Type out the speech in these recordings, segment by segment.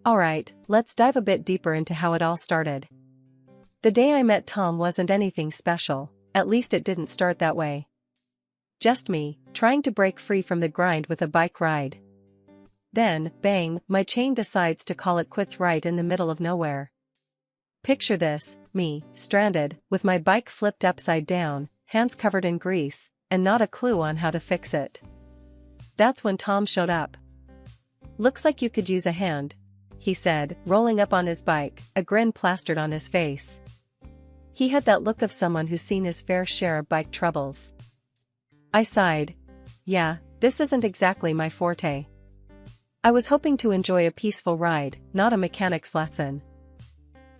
Alright, let's dive a bit deeper into how it all started. The day I met Tom wasn't anything special, at least it didn't start that way. Just me, trying to break free from the grind with a bike ride. Then, bang, my chain decides to call it quits right in the middle of nowhere. Picture this, me, stranded, with my bike flipped upside down, hands covered in grease, and not a clue on how to fix it. That's when Tom showed up. "Looks like you could use a hand," he said, rolling up on his bike, a grin plastered on his face. He had that look of someone who's seen his fair share of bike troubles. I sighed. Yeah, this isn't exactly my forte. I was hoping to enjoy a peaceful ride, not a mechanic's lesson.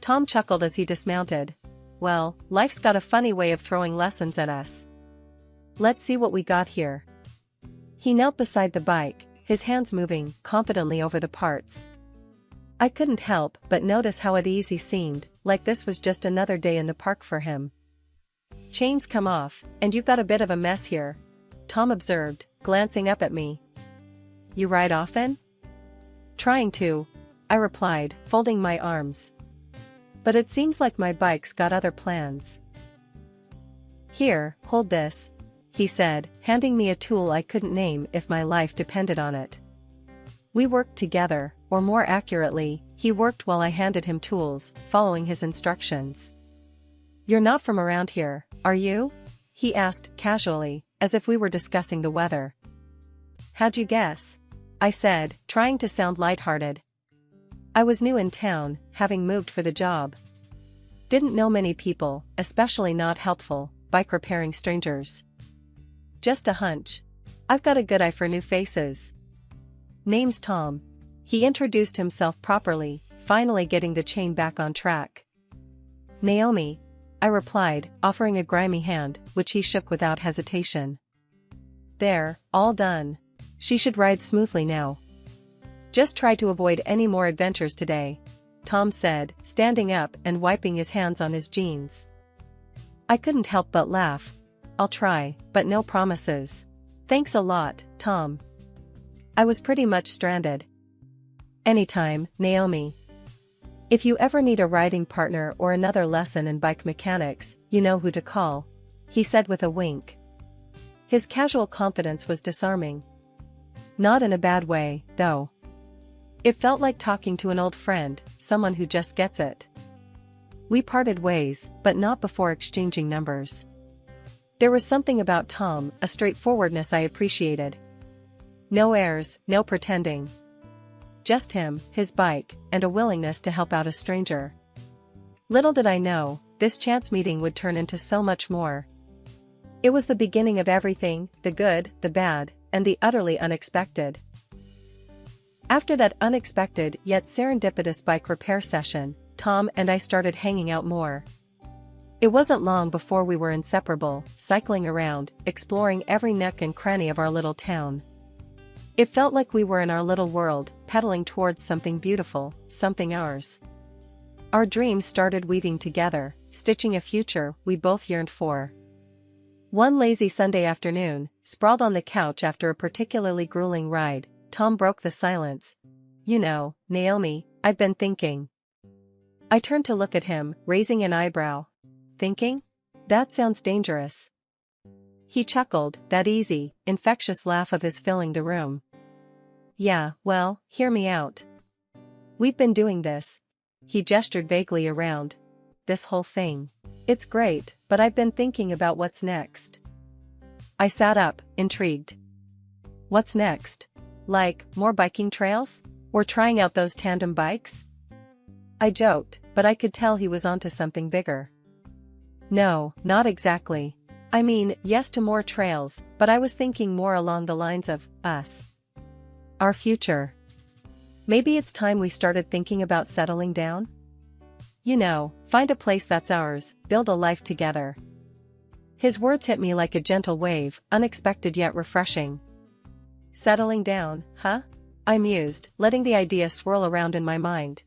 Tom chuckled as he dismounted. Well, life's got a funny way of throwing lessons at us. Let's see what we got here. He knelt beside the bike, his hands moving confidently over the parts. I couldn't help but notice how at ease he seemed, like this was just another day in the park for him. "Chains come off, and you've got a bit of a mess here," Tom observed, glancing up at me. "You ride often?" "Trying to," I replied, folding my arms. "But it seems like my bike's got other plans." "Here, hold this," he said, handing me a tool I couldn't name if my life depended on it. We worked together, or more accurately, he worked while I handed him tools, following his instructions. "You're not from around here, are you?" he asked casually, as if we were discussing the weather. "How'd you guess?" I said, trying to sound lighthearted. I was new in town, having moved for the job. Didn't know many people, especially not helpful, bike repairing strangers. "Just a hunch. I've got a good eye for new faces." "Name's Tom." He introduced himself properly, finally getting the chain back on track. "Naomi," I replied, offering a grimy hand, which he shook without hesitation. "There, all done. She should ride smoothly now. Just try to avoid any more adventures today," Tom said, standing up and wiping his hands on his jeans. I couldn't help but laugh. "I'll try, but no promises." "Thanks a lot, Tom." I was pretty much stranded. "Anytime, Naomi. If you ever need a riding partner or another lesson in bike mechanics, you know who to call," he said with a wink. His casual confidence was disarming. Not in a bad way, though. It felt like talking to an old friend, someone who just gets it. We parted ways, but not before exchanging numbers. There was something about Tom, a straightforwardness I appreciated. No airs, no pretending. Just him, his bike, and a willingness to help out a stranger. Little did I know, this chance meeting would turn into so much more. It was the beginning of everything, the good, the bad, and the utterly unexpected. After that unexpected yet serendipitous bike repair session, Tom and I started hanging out more. It wasn't long before we were inseparable, cycling around, exploring every nook and cranny of our little town. It felt like we were in our little world, pedaling towards something beautiful, something ours. Our dreams started weaving together, stitching a future we both yearned for. One lazy Sunday afternoon, sprawled on the couch after a particularly grueling ride, Tom broke the silence. "You know, Naomi, I've been thinking." I turned to look at him, raising an eyebrow. "Thinking? That sounds dangerous." He chuckled, that easy, infectious laugh of his filling the room. "Yeah, well, hear me out. We've been doing this." He gestured vaguely around. "This whole thing. It's great, but I've been thinking about what's next." I sat up, intrigued. "What's next? Like, more biking trails? Or trying out those tandem bikes?" I joked, but I could tell he was onto something bigger. "No, not exactly. I mean, yes to more trails, but I was thinking more along the lines of us. Our future. Maybe it's time we started thinking about settling down? You know, find a place that's ours, build a life together." His words hit me like a gentle wave, unexpected yet refreshing. "Settling down, huh?" I mused, letting the idea swirl around in my mind.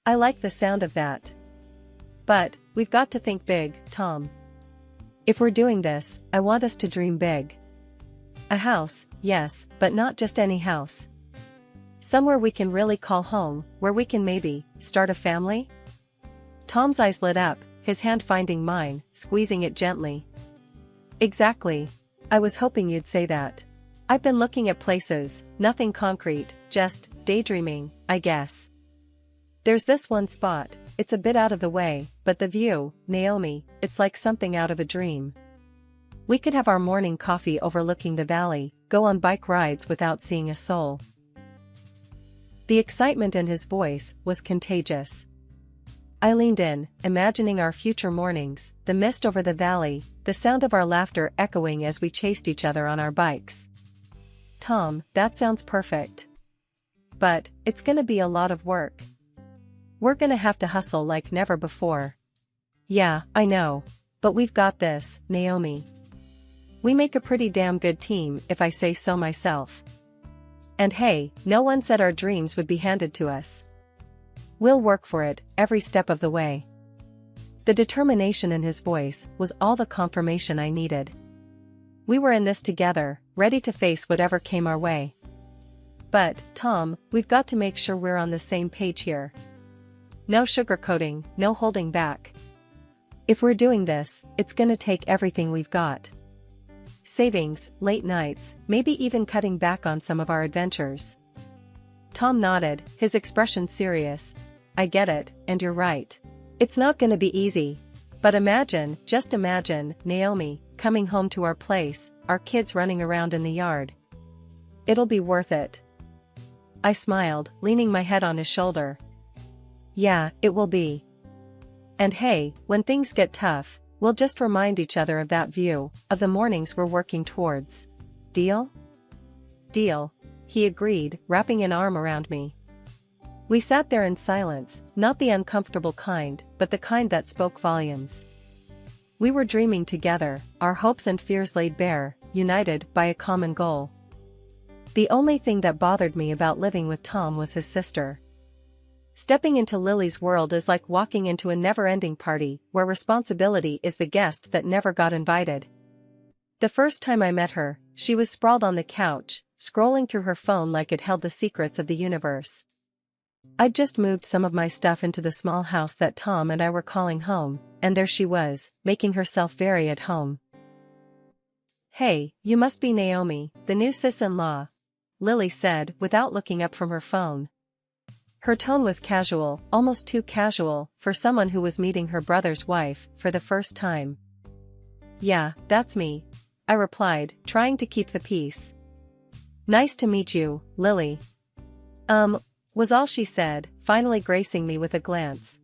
"I like the sound of that. But, we've got to think big, Tom. If we're doing this, I want us to dream big. A house, yes, but not just any house. Somewhere we can really call home, where we can maybe start a family? Tom's eyes lit up, his hand finding mine, squeezing it gently. Exactly. I was hoping you'd say that. I've been looking at places, nothing concrete, just daydreaming, I guess. There's this one spot, it's a bit out of the way, but the view, Naomi, it's like something out of a dream. We could have our morning coffee overlooking the valley, go on bike rides without seeing a soul. The excitement in his voice was contagious. I leaned in, imagining our future mornings, the mist over the valley, the sound of our laughter echoing as we chased each other on our bikes. Tom, that sounds perfect. But, it's gonna be a lot of work. We're gonna have to hustle like never before. Yeah, I know. But we've got this, Naomi. We make a pretty damn good team, if I say so myself. And hey, no one said our dreams would be handed to us. We'll work for it, every step of the way. The determination in his voice was all the confirmation I needed. We were in this together, ready to face whatever came our way. But, Tom, we've got to make sure we're on the same page here. No sugarcoating, no holding back. If we're doing this, it's gonna take everything we've got. Savings, late nights, maybe even cutting back on some of our adventures. Tom nodded, his expression serious. I get it, and you're right. It's not gonna be easy. But imagine, just imagine, Naomi, coming home to our place, our kids running around in the yard. It'll be worth it. I smiled, leaning my head on his shoulder. Yeah, it will be. And hey, when things get tough, we'll just remind each other of that view, of the mornings we're working towards. Deal? Deal, he agreed, wrapping an arm around me. We sat there in silence, not the uncomfortable kind, but the kind that spoke volumes. We were dreaming together, our hopes and fears laid bare, united by a common goal. The only thing that bothered me about living with Tom was his sister. Stepping into Lily's world is like walking into a never-ending party, where responsibility is the guest that never got invited. The first time I met her, she was sprawled on the couch, scrolling through her phone like it held the secrets of the universe. I'd just moved some of my stuff into the small house that Tom and I were calling home, and there she was, making herself very at home. Hey, you must be Naomi, the new sis-in-law, Lily said, without looking up from her phone. Her tone was casual, almost too casual, for someone who was meeting her brother's wife, for the first time. Yeah, that's me, I replied, trying to keep the peace. Nice to meet you, Lily. Was all she said, finally gracing me with a glance.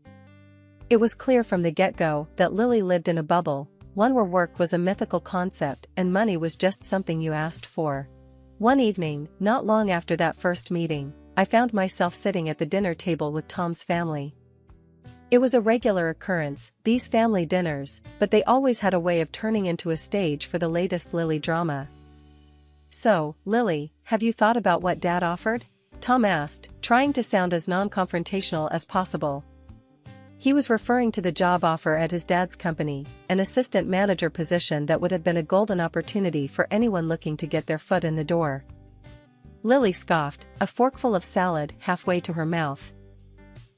It was clear from the get-go that Lily lived in a bubble, one where work was a mythical concept and money was just something you asked for. One evening, not long after that first meeting, I found myself sitting at the dinner table with Tom's family. It was a regular occurrence, these family dinners, but they always had a way of turning into a stage for the latest Lily drama. So, Lily, have you thought about what Dad offered? Tom asked, trying to sound as non-confrontational as possible. He was referring to the job offer at his dad's company, an assistant manager position that would have been a golden opportunity for anyone looking to get their foot in the door. Lily scoffed, a forkful of salad halfway to her mouth.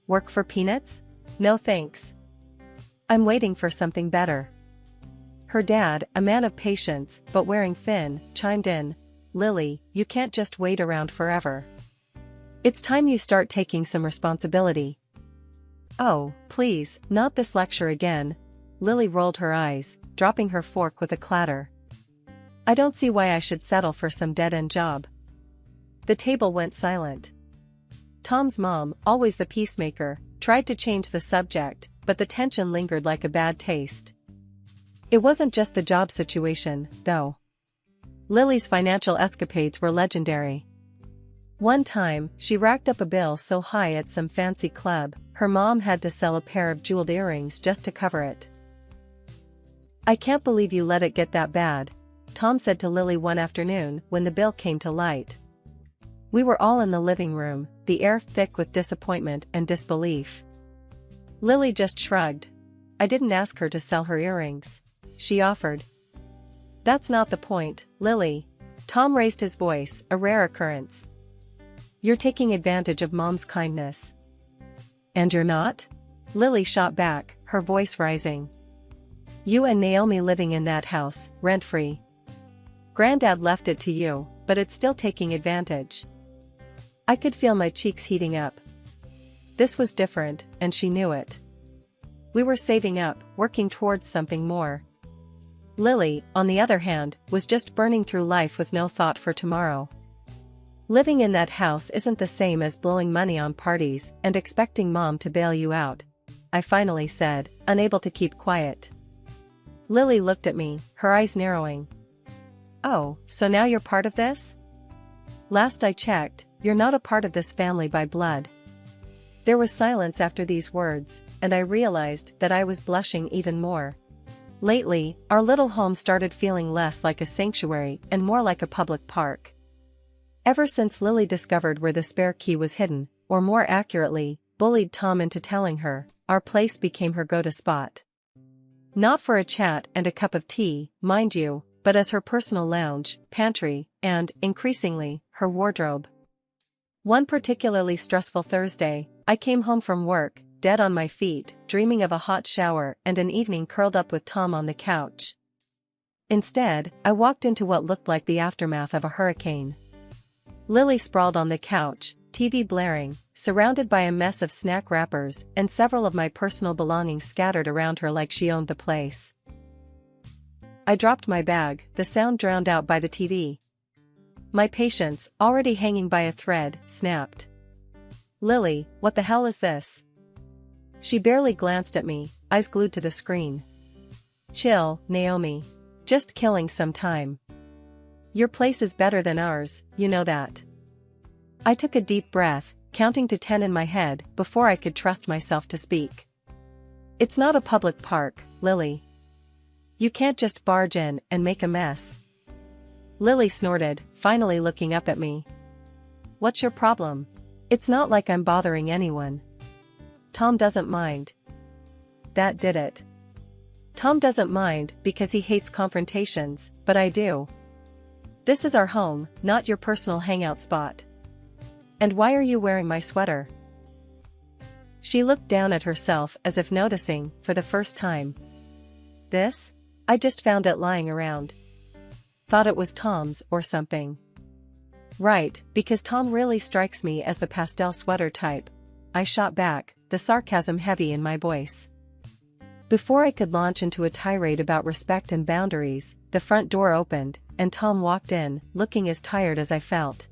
Work for peanuts? No thanks. I'm waiting for something better. Her dad, a man of patience but wearing thin, chimed in. Lily, you can't just wait around forever. It's time you start taking some responsibility. Oh, please, not this lecture again. Lily rolled her eyes, dropping her fork with a clatter. I don't see why I should settle for some dead-end job. The table went silent. Tom's mom, always the peacemaker, tried to change the subject, but the tension lingered like a bad taste. It wasn't just the job situation, though. Lily's financial escapades were legendary. One time, she racked up a bill so high at some fancy club, her mom had to sell a pair of jeweled earrings just to cover it. I can't believe you let it get that bad, Tom said to Lily one afternoon when the bill came to light. We were all in the living room, the air thick with disappointment and disbelief. Lily just shrugged. I didn't ask her to sell her earrings. She offered. That's not the point, Lily. Tom raised his voice, a rare occurrence. You're taking advantage of Mom's kindness. And you're not? Lily shot back, her voice rising. You and Naomi living in that house, rent-free. Granddad left it to you, but it's still taking advantage. I could feel my cheeks heating up. This was different, and she knew it. We were saving up, working towards something more. Lily, on the other hand, was just burning through life with no thought for tomorrow. Living in that house isn't the same as blowing money on parties and expecting Mom to bail you out, I finally said, unable to keep quiet. Lily looked at me, her eyes narrowing. Oh, so now you're part of this? Last I checked, you're not a part of this family by blood. There was silence after these words, and I realized that I was blushing even more. Lately, our little home started feeling less like a sanctuary and more like a public park. Ever since Lily discovered where the spare key was hidden, or more accurately, bullied Tom into telling her, our place became her go-to spot. Not for a chat and a cup of tea, mind you, but as her personal lounge, pantry, and, increasingly, her wardrobe. One particularly stressful Thursday, I came home from work, dead on my feet, dreaming of a hot shower and an evening curled up with Tom on the couch. Instead, I walked into what looked like the aftermath of a hurricane. Lily sprawled on the couch, TV blaring, surrounded by a mess of snack wrappers and several of my personal belongings scattered around her like she owned the place. I dropped my bag, the sound drowned out by the TV. My patience, already hanging by a thread, snapped. Lily, what the hell is this? She barely glanced at me, eyes glued to the screen. Chill, Naomi. Just killing some time. Your place is better than ours, you know that. I took a deep breath, counting to 10 in my head before I could trust myself to speak. It's not a public park, Lily. You can't just barge in and make a mess. Lily snorted, finally looking up at me. What's your problem? It's not like I'm bothering anyone. Tom doesn't mind. That did it. Tom doesn't mind because he hates confrontations, but I do. This is our home, not your personal hangout spot. And why are you wearing my sweater? She looked down at herself as if noticing, for the first time. This? I just found it lying around. Thought it was Tom's or something. Right, because Tom really strikes me as the pastel sweater type. I shot back, the sarcasm heavy in my voice. Before I could launch into a tirade about respect and boundaries, the front door opened, and Tom walked in, looking as tired as I felt.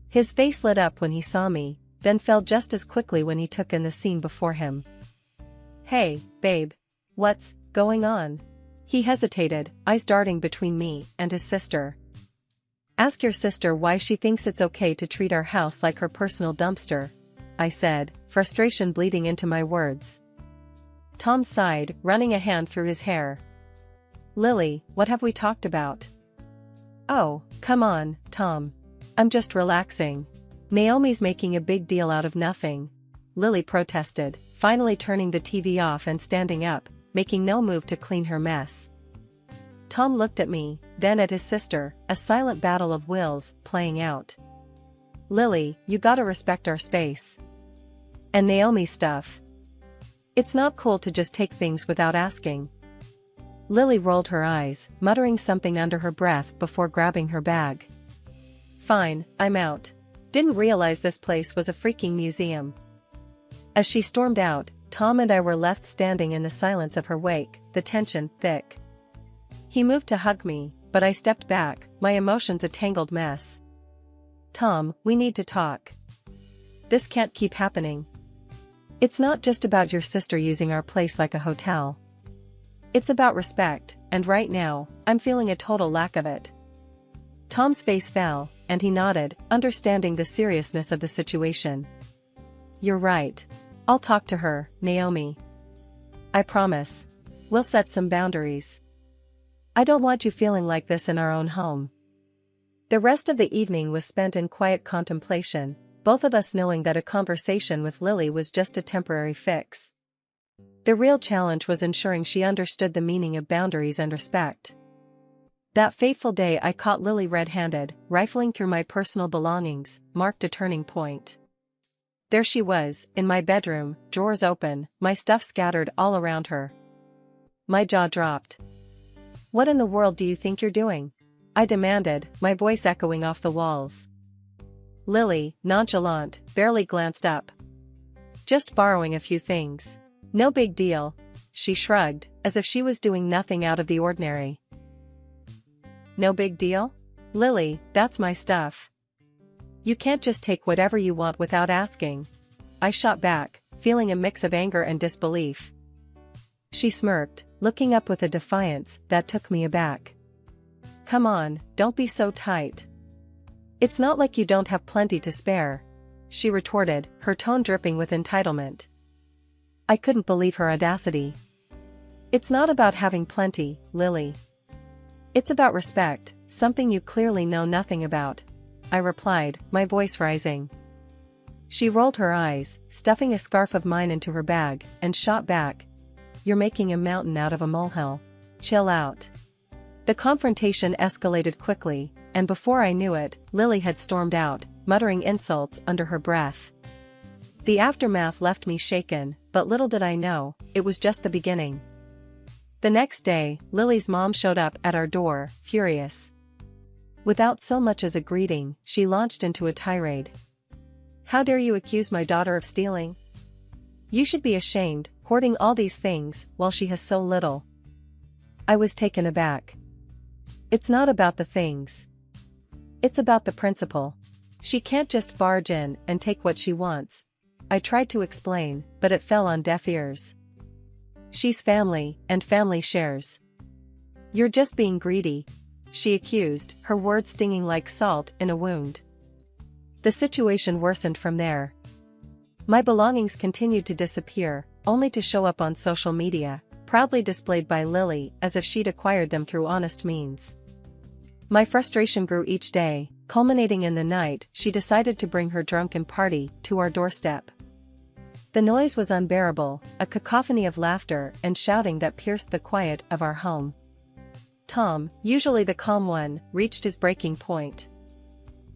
His face lit up when he saw me, then fell just as quickly when he took in the scene before him. Hey, babe. What's going on? He hesitated, eyes darting between me and his sister. Ask your sister why she thinks it's okay to treat our house like her personal dumpster, I said, frustration bleeding into my words. Tom sighed, running a hand through his hair. Lily, what have we talked about? Oh, come on, Tom. I'm just relaxing. Naomi's making a big deal out of nothing. Lily protested, finally turning the TV off and standing up, making no move to clean her mess. Tom looked at me, then at his sister, a silent battle of wills playing out. Lily, you gotta respect our space. And Naomi's stuff. It's not cool to just take things without asking. Lily rolled her eyes, muttering something under her breath before grabbing her bag. Fine, I'm out. Didn't realize this place was a freaking museum. As she stormed out, Tom and I were left standing in the silence of her wake, the tension thick. He moved to hug me, but I stepped back, my emotions a tangled mess. Tom, we need to talk. This can't keep happening. It's not just about your sister using our place like a hotel. It's about respect, and right now, I'm feeling a total lack of it. Tom's face fell, and he nodded, understanding the seriousness of the situation. You're right. I'll talk to her, Naomi. I promise. We'll set some boundaries. I don't want you feeling like this in our own home. The rest of the evening was spent in quiet contemplation, both of us knowing that a conversation with Lily was just a temporary fix. The real challenge was ensuring she understood the meaning of boundaries and respect. That fateful day I caught Lily red-handed, rifling through my personal belongings, marked a turning point. There she was, in my bedroom, drawers open, my stuff scattered all around her. My jaw dropped. "What in the world do you think you're doing?" I demanded, my voice echoing off the walls. Lily, nonchalant, barely glanced up. "Just borrowing a few things. No big deal," she shrugged, as if she was doing nothing out of the ordinary. "No big deal? Lily, that's my stuff. You can't just take whatever you want without asking," I shot back, feeling a mix of anger and disbelief. She smirked, looking up with a defiance that took me aback. "Come on, don't be so tight. It's not like you don't have plenty to spare," she retorted, her tone dripping with entitlement. I couldn't believe her audacity. "It's not about having plenty, Lily. It's about respect, something you clearly know nothing about," I replied, my voice rising. She rolled her eyes, stuffing a scarf of mine into her bag, and shot back. "You're making a mountain out of a molehill. Chill out." The confrontation escalated quickly, and before I knew it, Lily had stormed out, muttering insults under her breath. The aftermath left me shaken, but little did I know, it was just the beginning. The next day, Lily's mom showed up at our door, furious. Without so much as a greeting, she launched into a tirade. "How dare you accuse my daughter of stealing? You should be ashamed, hoarding all these things, while she has so little." I was taken aback. "It's not about the things. It's about the principle. She can't just barge in and take what she wants," I tried to explain, but it fell on deaf ears. "She's family, and family shares." "You're just being greedy," she accused, her words stinging like salt in a wound. The situation worsened from there. My belongings continued to disappear, only to show up on social media, proudly displayed by Lily as if she'd acquired them through honest means. My frustration grew each day, culminating in the night she decided to bring her drunken party to our doorstep. The noise was unbearable, a cacophony of laughter and shouting that pierced the quiet of our home. Tom, usually the calm one, reached his breaking point.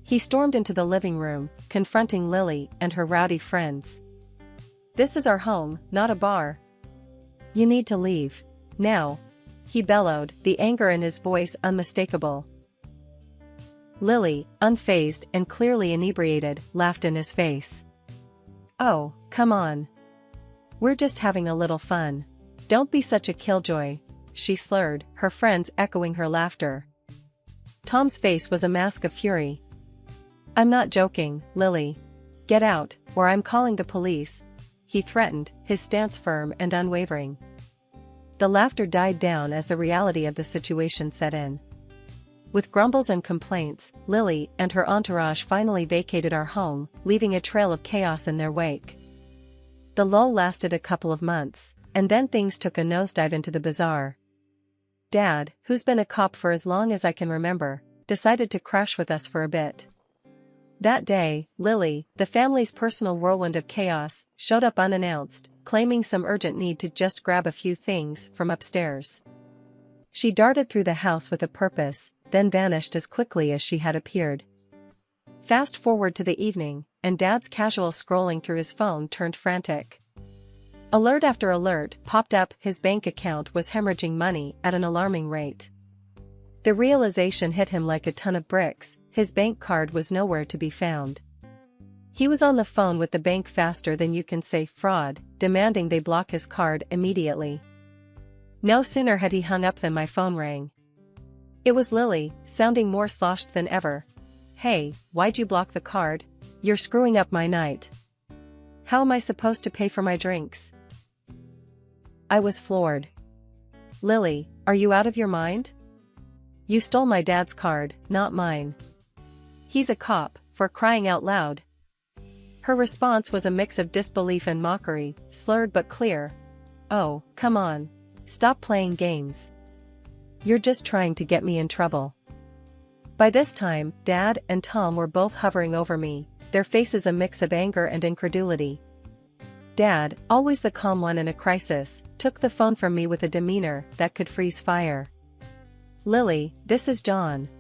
He stormed into the living room, confronting Lily and her rowdy friends. "This is our home, not a bar. You need to leave. Now," he bellowed, the anger in his voice unmistakable. Lily, unfazed and clearly inebriated, laughed in his face. "Oh, come on. We're just having a little fun. Don't be such a killjoy," she slurred, her friends echoing her laughter. Tom's face was a mask of fury. "I'm not joking, Lily. Get out, or I'm calling the police," he threatened, his stance firm and unwavering. The laughter died down as the reality of the situation set in. With grumbles and complaints, Lily and her entourage finally vacated our home, leaving a trail of chaos in their wake. The lull lasted a couple of months, and then things took a nosedive into the bizarre. Dad, who's been a cop for as long as I can remember, decided to crash with us for a bit. That day, Lily, the family's personal whirlwind of chaos, showed up unannounced, claiming some urgent need to just grab a few things from upstairs. She darted through the house with a purpose, then vanished as quickly as she had appeared. Fast forward to the evening, and Dad's casual scrolling through his phone turned frantic. Alert after alert popped up, his bank account was hemorrhaging money at an alarming rate. The realization hit him like a ton of bricks, his bank card was nowhere to be found. He was on the phone with the bank faster than you can say fraud, demanding they block his card immediately. No sooner had he hung up than my phone rang. It was Lily, sounding more sloshed than ever. "Hey, why'd you block the card? You're screwing up my night. How am I supposed to pay for my drinks?" I was floored. "Lily, are you out of your mind? You stole my dad's card, not mine. He's a cop, for crying out loud." Her response was a mix of disbelief and mockery, slurred but clear. "Oh, come on. Stop playing games. You're just trying to get me in trouble." By this time, Dad and Tom were both hovering over me, their faces a mix of anger and incredulity. Dad, always the calm one in a crisis, took the phone from me with a demeanor that could freeze fire. Lily, this is John.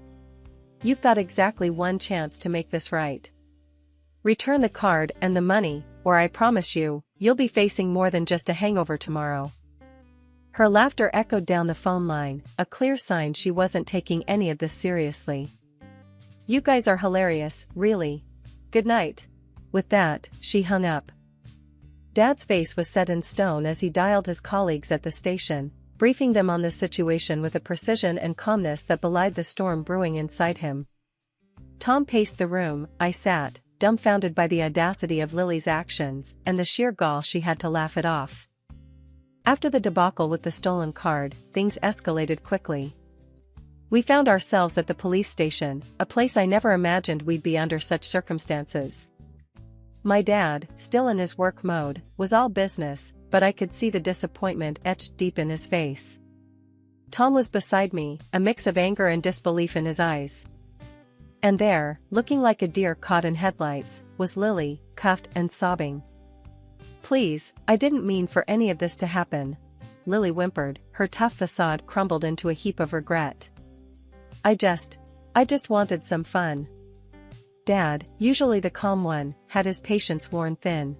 You've got exactly one chance to make this right. Return the card and the money, or I promise you, you'll be facing more than just a hangover tomorrow. Her laughter echoed down the phone line, a clear sign she wasn't taking any of this seriously. You guys are hilarious, really. Good night. With that, she hung up. Dad's face was set in stone as he dialed his colleagues at the station, briefing them on the situation with a precision and calmness that belied the storm brewing inside him. Tom paced the room. I sat, dumbfounded by the audacity of Lily's actions and the sheer gall she had to laugh it off. After the debacle with the stolen card, things escalated quickly. We found ourselves at the police station, a place I never imagined we'd be under such circumstances. My dad, still in his work mode, was all business, but I could see the disappointment etched deep in his face. Tom was beside me, a mix of anger and disbelief in his eyes. And there, looking like a deer caught in headlights, was Lily, cuffed and sobbing. Please, I didn't mean for any of this to happen, Lily whimpered, her tough facade crumbled into a heap of regret. I just wanted some fun. Dad, usually the calm one, had his patience worn thin.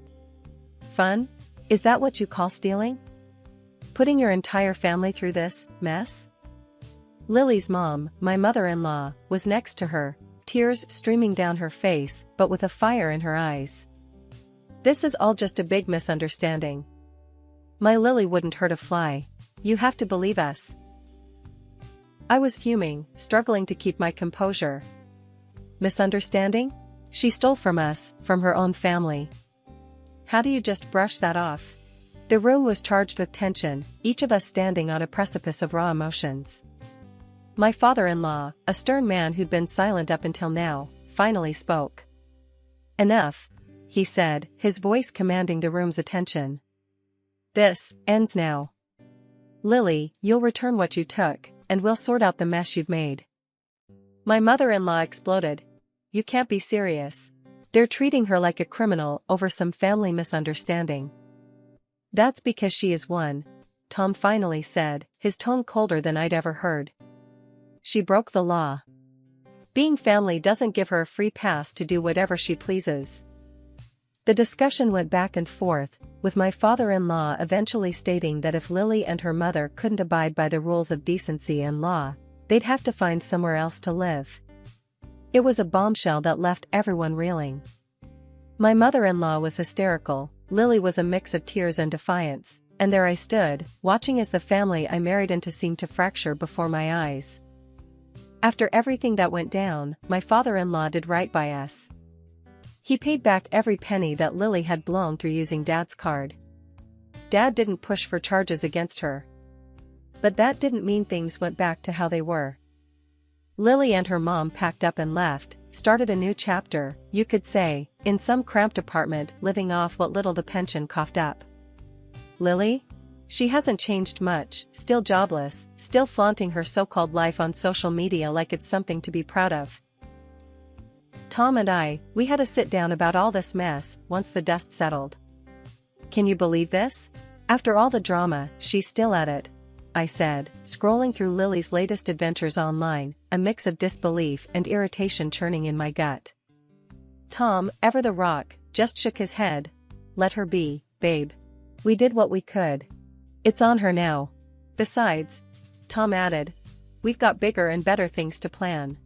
Fun? Is that what you call stealing? Putting your entire family through this mess? Lily's mom, my mother-in-law, was next to her, tears streaming down her face but with a fire in her eyes. This is all just a big misunderstanding. My Lily wouldn't hurt a fly. You have to believe us. I was fuming, struggling to keep my composure. Misunderstanding? She stole from us, from her own family. How do you just brush that off? The room was charged with tension, each of us standing on a precipice of raw emotions. My father-in-law, a stern man who'd been silent up until now, finally spoke. Enough, he said, his voice commanding the room's attention. This ends now. Lily, you'll return what you took, and we'll sort out the mess you've made. My mother-in-law exploded. You can't be serious. They're treating her like a criminal over some family misunderstanding. That's because she is one, Tom finally said, his tone colder than I'd ever heard. She broke the law. Being family doesn't give her a free pass to do whatever she pleases. The discussion went back and forth, with my father-in-law eventually stating that if Lily and her mother couldn't abide by the rules of decency and law, they'd have to find somewhere else to live. It was a bombshell that left everyone reeling. My mother-in-law was hysterical, Lily was a mix of tears and defiance, and there I stood, watching as the family I married into seemed to fracture before my eyes. After everything that went down, my father-in-law did right by us. He paid back every penny that Lily had blown through using Dad's card. Dad didn't push for charges against her. But that didn't mean things went back to how they were. Lily and her mom packed up and left, started a new chapter, you could say, in some cramped apartment living off what little the pension coughed up. Lily? She hasn't changed much, still jobless, still flaunting her so-called life on social media like it's something to be proud of. Tom and we had a sit-down about all this mess once the dust settled. Can you believe this? After all the drama, she's still at it, I said, scrolling through Lily's latest adventures online, a mix of disbelief and irritation churning in my gut. Tom, ever the rock, just shook his head. Let her be, babe. We did what we could. It's on her now. Besides, Tom added, we've got bigger and better things to plan.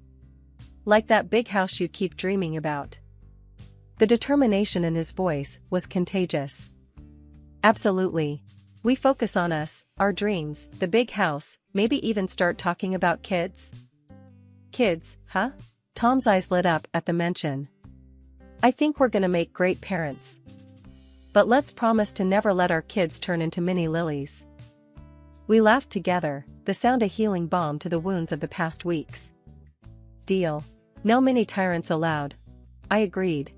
Like that big house you keep dreaming about. The determination in his voice was contagious. Absolutely. We focus on us, our dreams, the big house, maybe even start talking about kids? Kids, huh? Tom's eyes lit up at the mention. I think we're gonna make great parents. But let's promise to never let our kids turn into mini Lilies. We laughed together, the sound a healing balm to the wounds of the past weeks. Deal. No mini tyrants allowed. I agreed.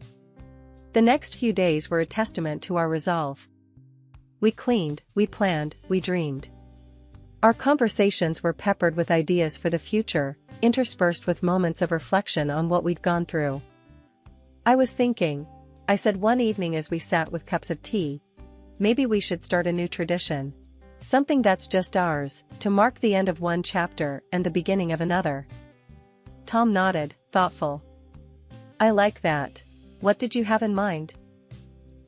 The next few days were a testament to our resolve. We cleaned, we planned, we dreamed. Our conversations were peppered with ideas for the future, interspersed with moments of reflection on what we'd gone through. I was thinking, I said one evening as we sat with cups of tea, maybe we should start a new tradition. Something that's just ours, to mark the end of one chapter and the beginning of another. Tom nodded, thoughtful. I like that. What did you have in mind?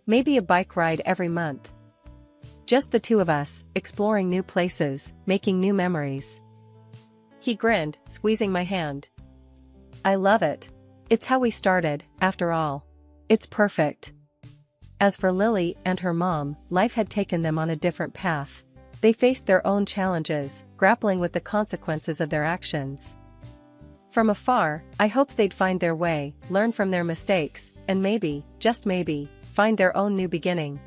Maybe a bike ride every month. Just the two of us, exploring new places, making new memories. He grinned, squeezing my hand. I love it. It's how we started, after all. It's perfect. As for Lily and her mom, life had taken them on a different path. They faced their own challenges, grappling with the consequences of their actions. From afar, I hoped they'd find their way, learn from their mistakes, and maybe, just maybe, find their own new beginning.